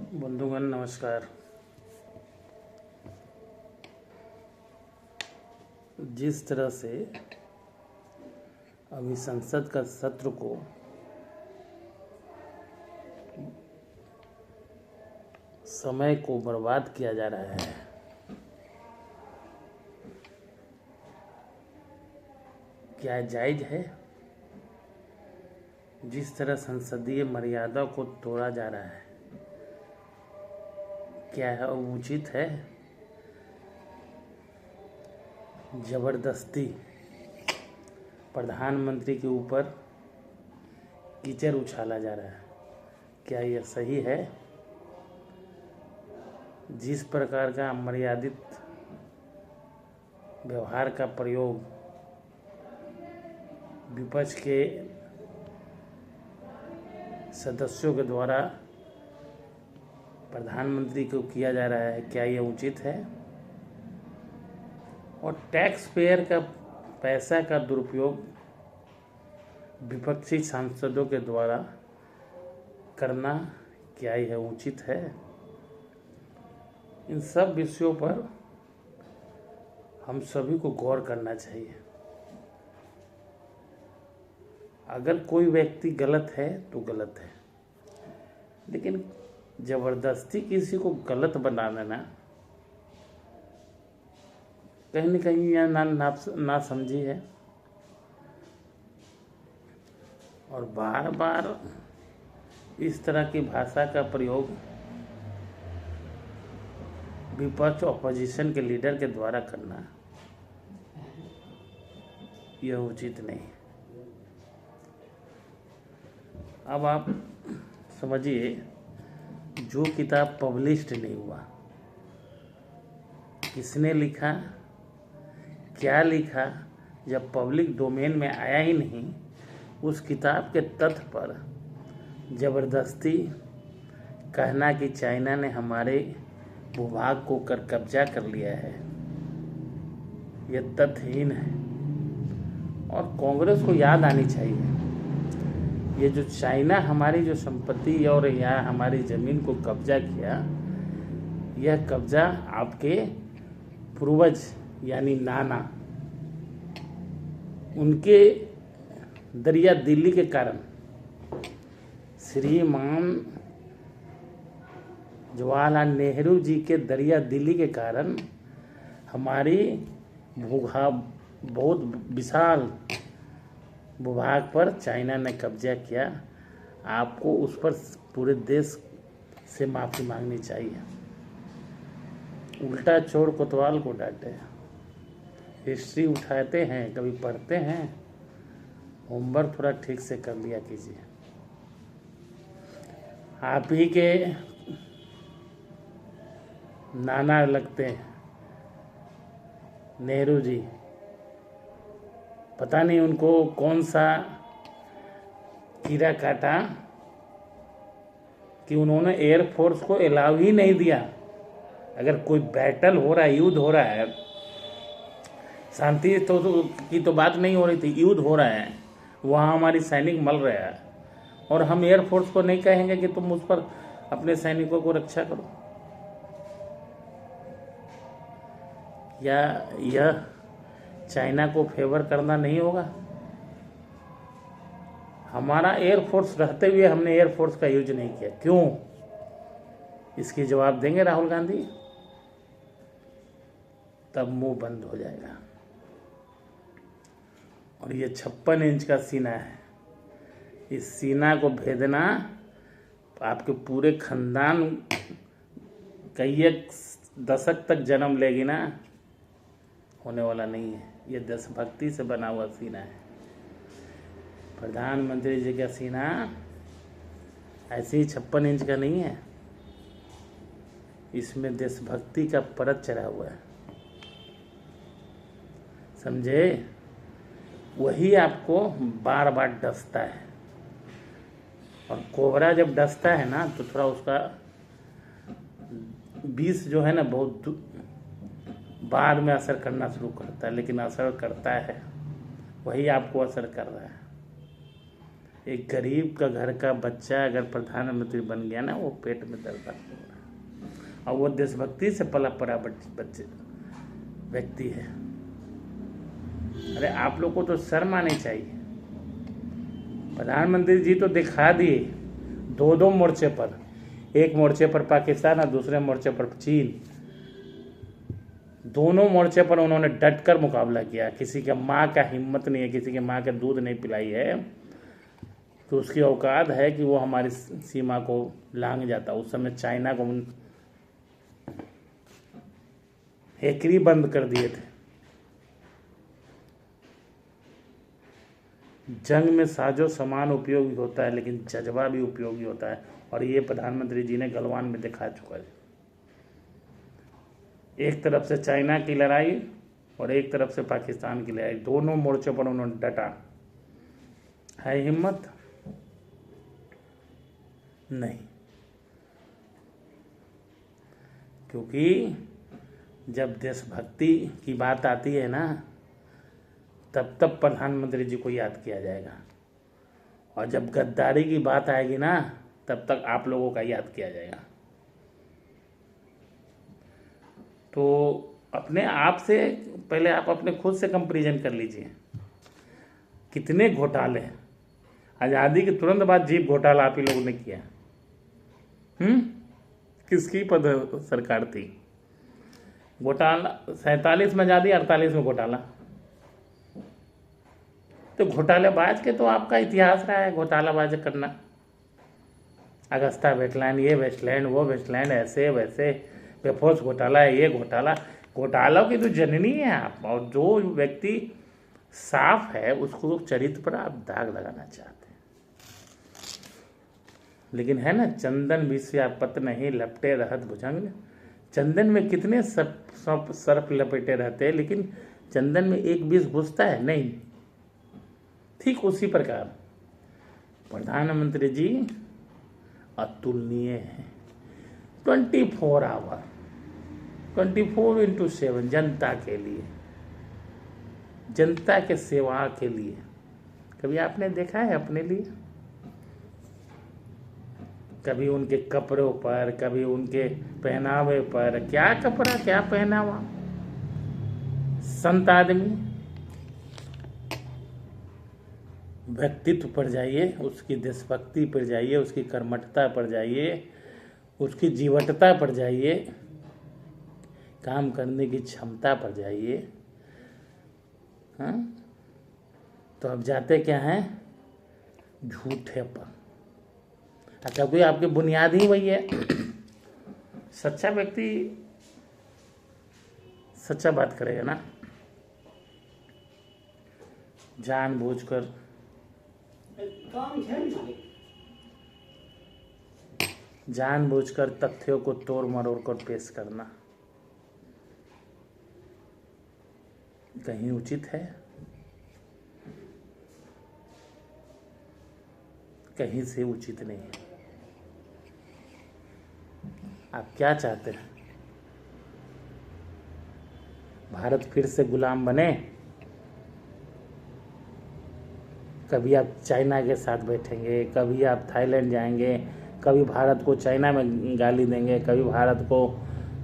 बंधुगण नमस्कार। जिस तरह से अभी संसद का सत्र को समय को बर्बाद किया जा रहा है, क्या जायज है? जिस तरह संसदीय मर्यादा को तोड़ा जा रहा है, क्या है उचित है? जबरदस्ती प्रधानमंत्री के ऊपर कीचड़ उछाला जा रहा है, क्या यह सही है? जिस प्रकार का मर्यादित व्यवहार का प्रयोग विपक्ष के सदस्यों के द्वारा प्रधानमंत्री को किया जा रहा है, क्या यह उचित है? और टैक्स पेयर का पैसा का दुरुपयोग विपक्षी सांसदों के द्वारा करना, क्या यह उचित है? इन सब विषयों पर हम सभी को गौर करना चाहिए। अगर कोई व्यक्ति गलत है तो गलत है, लेकिन जबरदस्ती किसी को गलत बना देना कहीं न कहीं यह ना समझी है। और बार बार इस तरह की भाषा का प्रयोग विपक्ष ऑपोजिशन के लीडर के द्वारा करना यह उचित नहीं। अब आप समझिए, जो किताब पब्लिश्ड नहीं हुआ, किसने लिखा, क्या लिखा, जब पब्लिक डोमेन में आया ही नहीं, उस किताब के तथ्य पर जबरदस्ती कहना कि चाइना ने हमारे भूभाग को कब्जा कर लिया है, यह तथ्यहीन है। और कांग्रेस को याद आनी चाहिए, ये जो चाइना हमारी जो संपत्ति और यहाँ हमारी ज़मीन को कब्जा किया, यह कब्जा आपके पूर्वज यानी नाना, उनके दरिया दिल्ली के कारण, श्रीमान जवाहरलाल नेहरू जी के दरिया दिल्ली के कारण हमारी बहुत विशाल भूभाग पर चाइना ने कब्जा किया। आपको उस पर पूरे देश से माफ़ी मांगनी चाहिए। उल्टा चोर कोतवाल को डांटे। हिस्ट्री उठाते हैं, कभी पढ़ते हैं, होमवर्क थोड़ा ठीक से कर लिया कीजिए। आप ही के नाना लगते हैं नेहरू जी, पता नहीं उनको कौन सा कीड़ा काटा कि उन्होंने एयरफोर्स को अलाउ ही नहीं दिया। अगर कोई बैटल हो रहा है, युद्ध हो रहा है, शांति की तो बात नहीं हो रही थी, युद्ध हो रहा है, वहाँ हमारी सैनिक मर रहा है, और हम एयरफोर्स को नहीं कहेंगे कि तुम उस पर अपने सैनिकों को रक्षा करो? या यह चाइना को फेवर करना नहीं होगा? हमारा एयरफोर्स रहते हुए हमने एयरफोर्स का यूज नहीं किया, क्यों? इसकी जवाब देंगे राहुल गांधी, तब मुंह बंद हो जाएगा। और ये 56 इंच का सीना है, इस सीना को भेदना आपके पूरे खानदान कई एक दशक तक जन्म लेगी ना, होने वाला नहीं है। ये देशभक्ति से बना हुआ सीना है। प्रधानमंत्री जी का सीना ऐसे ही 56 इंच का नहीं है, इसमें देशभक्ति का परत चढ़ा हुआ है, समझे? वही आपको बार बार डसता है। और कोबरा जब डसता है ना, तो थोड़ा उसका विष जो है ना, बहुत बाद में असर करना शुरू करता है, लेकिन असर करता है, वही आपको असर कर रहा है। एक गरीब का घर का बच्चा अगर प्रधानमंत्री बन गया ना, वो पेट में दर्द हो रहा है, और वो देशभक्ति से पला पड़ा बच्चे व्यक्ति है। अरे आप लोग को तो शर्म आनी चाहिए। प्रधानमंत्री जी तो दिखा दिए दो मोर्चे पर, एक मोर्चे पर पाकिस्तान और दूसरे मोर्चे पर चीन, दोनों मोर्चे पर उन्होंने डट कर मुकाबला किया। किसी के माँ का हिम्मत नहीं है, किसी के माँ के दूध नहीं पिलाई है तो उसकी औकात है कि वो हमारी सीमा को लांघ जाता। उस समय चाइना को हेकरी बंद कर दिए थे। जंग में साजो सामान उपयोगी होता है, लेकिन जज्बा भी उपयोगी होता है, और ये प्रधानमंत्री जी ने गलवान में दिखा चुका है। एक तरफ से चाइना की लड़ाई और एक तरफ से पाकिस्तान की लड़ाई, दोनों मोर्चों पर उन्होंने डटा। है हिम्मत? नहीं, क्योंकि जब देशभक्ति की बात आती है ना, तब प्रधानमंत्री जी को याद किया जाएगा, और जब गद्दारी की बात आएगी ना, तब तक आप लोगों का याद किया जाएगा। तो अपने आप से पहले आप अपने खुद से कंपैरिजन कर लीजिए। कितने घोटाले, आज़ादी के तुरंत बाद जीप घोटाला आप ही लोगों ने किया। किसकी सरकार थी? घोटाला 47 में आज़ादी, 48 में घोटाला। तो घोटालेबाज के तो आपका इतिहास रहा है, घोटालाबाज करना। अगस्ता वेस्टलैंड, ये वेस्टलैंड, वो वेस्टलैंड, ऐसे वैसे, पेफोर्स घोटाला है, ये घोटाला। घोटालों की तो जननी है आप, और जो व्यक्ति साफ है उसको चरित्र पर आप दाग लगाना चाहते हैं। लेकिन है ना, चंदन विषयापत नहीं लपटे रहत भुजंग। चंदन में कितने सर्फ लपेटे रहते हैं, लेकिन चंदन में एक विष घुसता है नहीं। ठीक उसी प्रकार प्रधानमंत्री जी अतुलनीय है। 24 आवर 24/7 जनता के लिए, जनता के सेवा के लिए। कभी आपने देखा है अपने लिए? कभी उनके कपड़ों पर, कभी उनके पहनावे पर, क्या कपड़ा क्या पहनावा। संत आदमी, व्यक्तित्व पर जाइए, उसकी देशभक्ति पर जाइए, उसकी कर्मठता पर जाइए, उसकी जीवटता पर जाइए, काम करने की क्षमता पर जाइए। हाँ, तो अब जाते क्या हैं? झूठे पर। अच्छा, कोई आपकी बुनियाद ही वही है। सच्चा व्यक्ति सच्चा बात करेगा ना, जानबूझकर। जानबूझकर तथ्यों को तोड़ मरोड़ कर पेश करना कहीं उचित है? कहीं से उचित नहीं है। आप क्या चाहते हैं? भारत फिर से गुलाम बने? कभी आप चाइना के साथ बैठेंगे, कभी आप थाईलैंड जाएंगे, कभी भारत को चाइना में गाली देंगे, कभी भारत को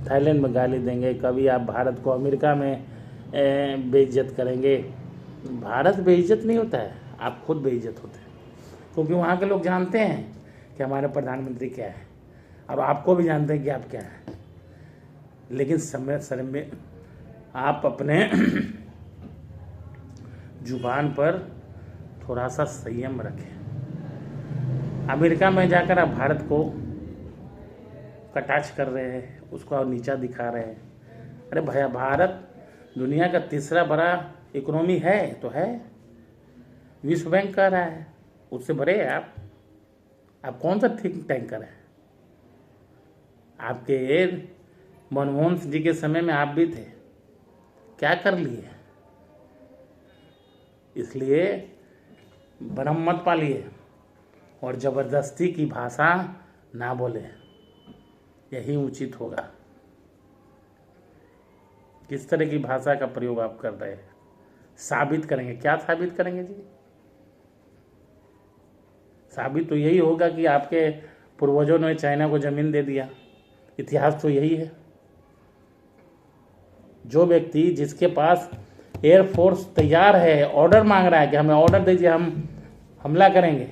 थाईलैंड में गाली देंगे, कभी आप भारत को अमेरिका में बेइज्जत करेंगे। भारत बेइज्जत नहीं होता है, आप खुद बेइज्जत होते हैं, क्योंकि वहाँ के लोग जानते हैं कि हमारे प्रधानमंत्री क्या है, और आपको भी जानते हैं कि आप क्या हैं। लेकिन समय सर में आप अपने जुबान पर थोड़ा सा संयम रखें। अमेरिका में जाकर आप भारत को कटाक्ष कर रहे हैं, उसको और नीचा दिखा रहे हैं। अरे भैया, भारत दुनिया का तीसरा बड़ा इकोनॉमी है तो है, विश्व बैंक कह रहा है, उससे बड़े हैं आप कौन सा थिंक टैंकर है? आपके मनमोहन सिंह जी के समय में आप भी थे, क्या कर लिए? इसलिए भ्रम मत पालिए और जबरदस्ती की भाषा ना बोले, यही उचित होगा। किस तरह की भाषा का प्रयोग आप कर रहे हैं? साबित करेंगे, क्या साबित करेंगे जी? साबित तो यही होगा कि आपके पूर्वजों ने चाइना को ज़मीन दे दिया। इतिहास तो यही है। जो व्यक्ति जिसके पास एयरफोर्स तैयार है, ऑर्डर मांग रहा है कि हमें ऑर्डर दीजिए, हम हमला करेंगे,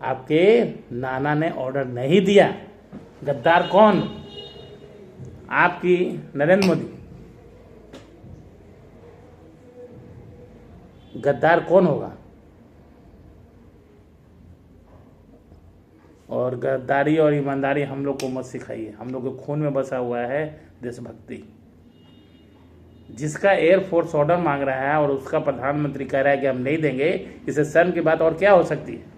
आपके नाना ने ऑर्डर नहीं दिया। गद्दार कौन? आपकी नरेंद्र मोदी। गद्दार कौन होगा? और गद्दारी और ईमानदारी हम लोग को मत सिखाइए। हम लोग के खून में बसा हुआ है देशभक्ति। जिसका एयरफोर्स ऑर्डर मांग रहा है और उसका प्रधानमंत्री कह रहा है कि हम नहीं देंगे, इसे शर्म की बात और क्या हो सकती है?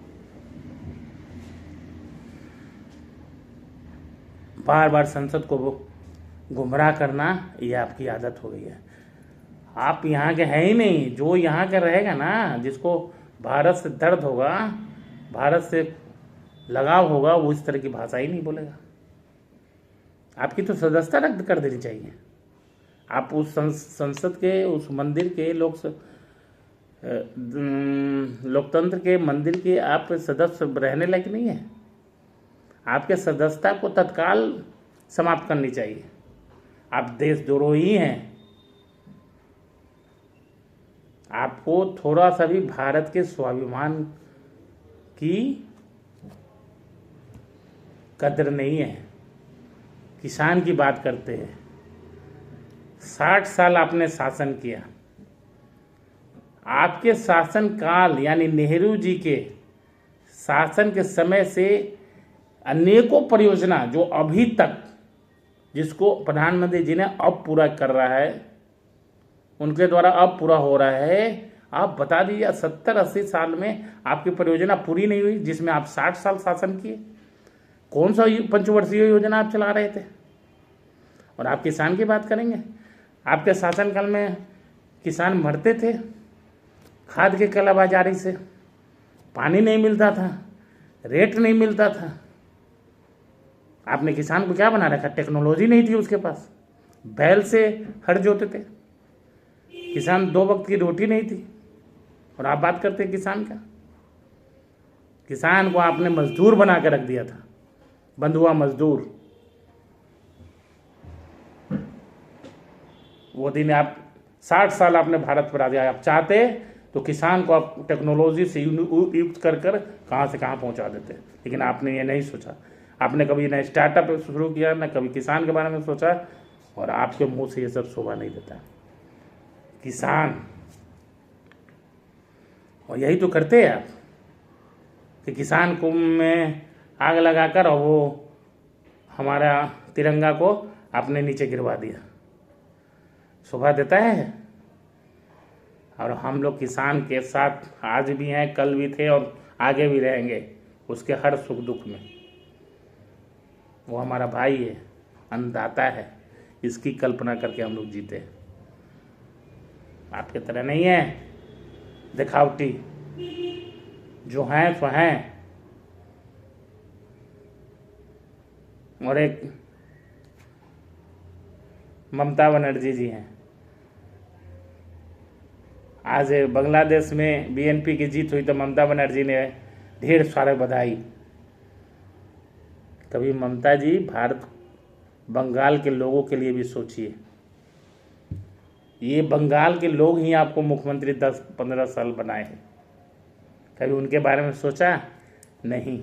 बार बार संसद को गुमराह करना ये आपकी आदत हो गई है। आप यहाँ के हैं ही नहीं। जो यहाँ का रहेगा ना, जिसको भारत से दर्द होगा, भारत से लगाव होगा, वो इस तरह की भाषा ही नहीं बोलेगा। आपकी तो सदस्यता रद्द कर देनी चाहिए। आप उस संसद के, उस मंदिर के, लोकतंत्र के मंदिर के आप सदस्य रहने लायक नहीं है। आपके सदस्यता को तत्काल समाप्त करनी चाहिए। आप देशद्रोही हैं। आपको थोड़ा सा भी भारत के स्वाभिमान की कदर नहीं है। किसान की बात करते हैं। 60 साल आपने शासन किया। आपके शासन काल यानी नेहरू जी के शासन के समय से अनेकों परियोजना जो अभी तक, जिसको प्रधानमंत्री जी ने अब पूरा कर रहा है, उनके द्वारा अब पूरा हो रहा है। आप बता दीजिए 70-80 साल में आपकी परियोजना पूरी नहीं हुई, जिसमें आप 60 साल शासन किए। कौन सा पंचवर्षीय योजना आप चला रहे थे? और आप किसान की बात करेंगे। आपके शासनकाल में किसान मरते थे खाद के कालाबाजारी से। पानी नहीं मिलता था, रेट नहीं मिलता था। आपने किसान को क्या बना रखा? टेक्नोलॉजी नहीं थी उसके पास। बैल से हर जोते थे। किसान 2 वक्त की रोटी नहीं थी। और आप बात करते हैं किसान का। किसान को आपने मजदूर बना कर रख दिया था, बंधुआ मजदूर। वो दिन आप 60 साल आपने भारत पर आ दिया। आप चाहते तो किसान को आप टेक्नोलॉजी से युक्त कर कहाँ से कहाँ पहुंचा देते, लेकिन आपने ये नहीं सोचा। आपने कभी ना स्टार्टअप शुरू किया, ना कभी किसान के बारे में सोचा, और आपके मुंह से ये सब शोभा नहीं देता। किसान, और यही तो करते हैं आप कि किसान को में आग लगाकर और वो हमारा तिरंगा को आपने नीचे गिरवा दिया। शोभा देता है? और हम लोग किसान के साथ आज भी हैं, कल भी थे और आगे भी रहेंगे, उसके हर सुख दुख में। वो हमारा भाई है, अन्नदाता है। इसकी कल्पना करके हम लोग जीते। आपके तरह नहीं है दिखावटी। जो हैं सो हैं। और एक ममता बनर्जी जी हैं। आज बांग्लादेश में बीएनपी की जीत हुई तो ममता बनर्जी ने ढेर सारे बधाई। कभी ममता जी भारत बंगाल के लोगों के लिए भी सोचिए। ये बंगाल के लोग ही आपको मुख्यमंत्री 10-15 साल बनाए हैं। कभी उनके बारे में सोचा? नहीं।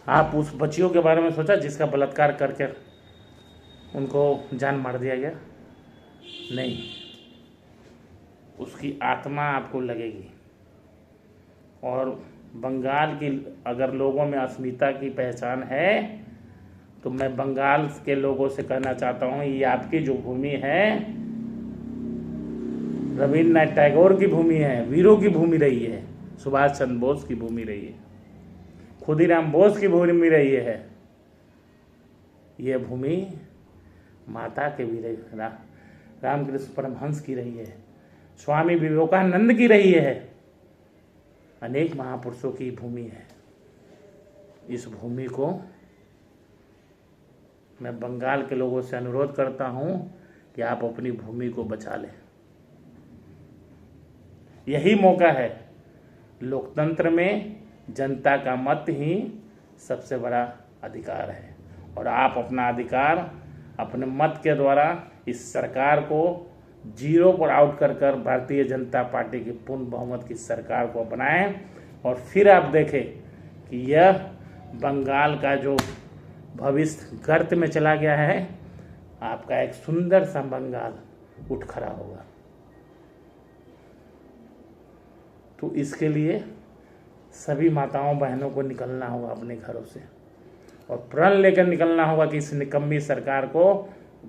आप उस बच्चियों के बारे में सोचा जिसका बलात्कार करके उनको जान मार दिया गया? नहीं। उसकी आत्मा आपको लगेगी। और बंगाल की अगर लोगों में अस्मिता की पहचान है तो मैं बंगाल के लोगों से कहना चाहता हूँ, ये आपकी जो भूमि है रविन्द्रनाथ टैगोर की भूमि है, वीरों की भूमि रही है, सुभाष चंद्र बोस की भूमि रही है, खुदीराम बोस की भूमि रही है। ये भूमि माता के भी रही, रामकृष्ण परमहंस की रही है, स्वामी विवेकानंद की रही है, अनेक महापुरुषों की भूमि है। इस भूमि को मैं बंगाल के लोगों से अनुरोध करता हूं कि आप अपनी भूमि को बचा लें। यही मौका है। लोकतंत्र में जनता का मत ही सबसे बड़ा अधिकार है और आप अपना अधिकार अपने मत के द्वारा इस सरकार को जीरो पर आउट कर भारतीय जनता पार्टी की पूर्ण बहुमत की सरकार को बनाएं और फिर आप देखें कि यह बंगाल का जो भविष्य गर्त में चला गया है, आपका एक सुंदर सा बंगाल उठ खड़ा होगा। तो इसके लिए सभी माताओं बहनों को निकलना होगा अपने घरों से और प्रण लेकर निकलना होगा कि इस निकम्मी सरकार को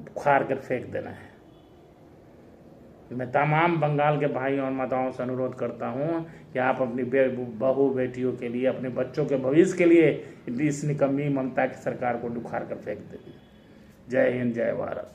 उखाड़ कर फेंक देना है। मैं तमाम बंगाल के भाई और माताओं से अनुरोध करता हूं कि आप अपनी बहू बेटियों के लिए, अपने बच्चों के भविष्य के लिए इस निकम्मी ममता की सरकार को उखाड़ कर फेंक दीजिए। जय हिंद, जय भारत।